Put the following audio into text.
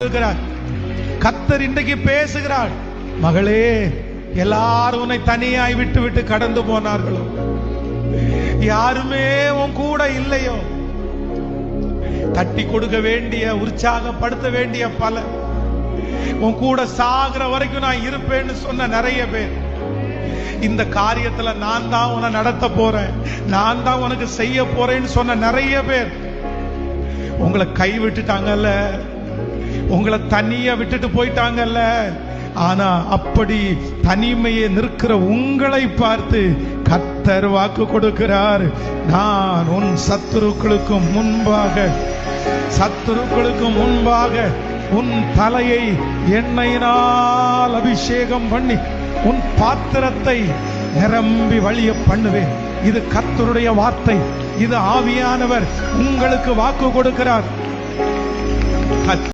கொடுக்கிறார். கர்த்தர் இன்றைக்கு பேசுகிறார். மகளே, எல்லாரும் உன்னை தனியாய் விட்டு விட்டு கடந்து போனார்களோ, யாருமே உன் கூட இல்லையோ, தட்டி கொடுக்க வேண்டிய, உற்சாகப்படுத்த வேண்டிய பல, உன் கூட சாகிற வரைக்கும் நான் இருப்பேன்னு சொன்ன நிறைய பேர், இந்த காரியத்துல நான் தான் உன்னை நடத்த போறேன், நான் தான் உனக்கு செய்ய போறேன்னு சொன்ன நிறைய பேர் உங்களை கை விட்டுட்டாங்கல்ல, உங்களை தனியா விட்டுட்டு போயிட்டாங்கல்ல. ஆனா அப்படி தனிமையை நிற்கிற உங்களை பார்த்து கர்த்தர் வாக்கு கொடுக்கிறார். நான் உன் சத்துருக்களுக்கு முன்பாக உன் தலையை எண்ணெயினால் அபிஷேகம் பண்ணி உன் பாத்திரத்தை நிரம்பி வழிய பண்ணுவேன். இது கர்த்தருடைய வார்த்தை. இது ஆவியானவர் உங்களுக்கு வாக்கு கொடுக்கிறார்.